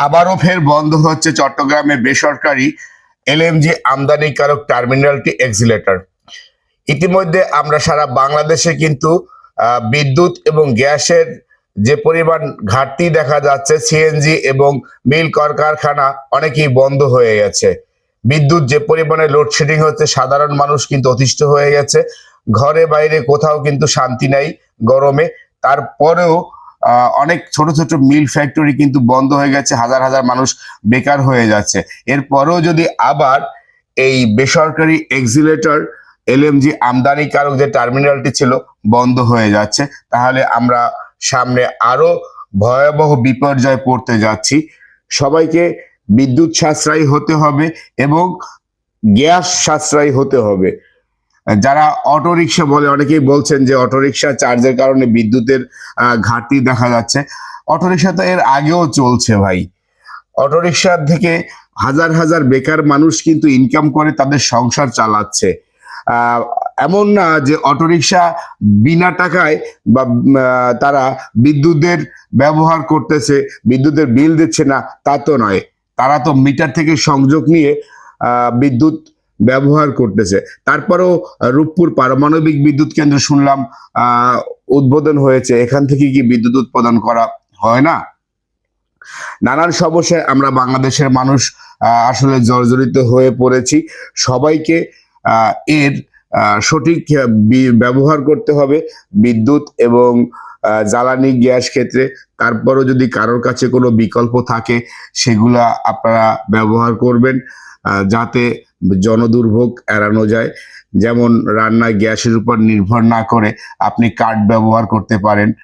আবারও ফের বন্ধ হচ্ছে চট্টগ্রামে বেসরকারি এলএমজি আমদানিকারক টার্মিনালটি এক্সিলেটর। ইতিমধ্যে আমরা সারা বাংলাদেশে কিন্তু বিদ্যুৎ এবং গ্যাসের যে পরিমাণ ঘাটতি দেখা যাচ্ছে, সিএনজি এবং মিল কলকারখানা অনেকেই বন্ধ হয়ে গেছে। বিদ্যুৎ যে পরিমাণে লোডশেডিং হচ্ছে, সাধারণ মানুষ কিন্তু অতিষ্ঠ হয়ে গেছে। ঘরে বাইরে কোথাও কিন্তু শান্তি নাই গরমে। তারপরেও অনেক ছোট ছোট মিল ফ্যাক্টরি কিন্তু বন্ধ হয়ে গেছে, হাজার হাজার মানুষ বেকার হয়ে যাচ্ছে। এরপরেও যদি আবার এই বেসরকারি এক্সিলেটর এলএমজি আমদানিকারক যে টার্মিনালটি ছিল বন্ধ হয়ে যাচ্ছে, তাহলে আমরা সামনে আরো ভয়াবহ বিপর্যয় পড়তে যাচ্ছি। সবাইকে বিদ্যুৎ সাশ্রয়ী হতে হবে এবং গ্যাস সাশ্রয়ী হতে হবে। যারা অটোরিকশা বলে, অনেকেই বলছেন যে অটোরিকশা চার্জের কারণে বিদ্যুতের ঘাটতি দেখা যাচ্ছে। অটোরিকশা তো এর আগেও চলছে ভাই। অটোরিকশার থেকে হাজার হাজার বেকার মানুষ কিন্তু ইনকাম করে তাদের সংসার চালাচ্ছে। এমন না যে অটোরিকশা বিনা টাকায় বা তারা বিদ্যুতের ব্যবহার করতেছে, বিদ্যুতের বিল দিচ্ছে না, তা তো নয়। তারা তো মিটার থেকে সংযোগ নিয়ে বিদ্যুৎ ব্যবহার করতেছে। তারপরেও রূপপুর পারমাণবিক বিদ্যুৎ কেন্দ্র শুনলাম উদ্বোধন হয়েছে, এখান থেকে কি বিদ্যুৎ উৎপাদন করা হয় না? নানান সমস্যায় আমরা বাংলাদেশের মানুষ আসলে জর্জরিত হয়ে পড়েছি। সবাইকে এর সঠিক ব্যবহার করতে হবে বিদ্যুৎ এবং জ্বালানি গ্যাস ক্ষেত্রে। তারপরও যদি কারোর কাছে কোনো বিকল্প থাকে সেগুলা আপনারা ব্যবহার করবেন, যাতে জনদুর্ভোগ এড়ানো যায়। যেমন রান্নায় গ্যাসের উপর নির্ভর না করে আপনি কাঠ ব্যবহার করতে পারেন।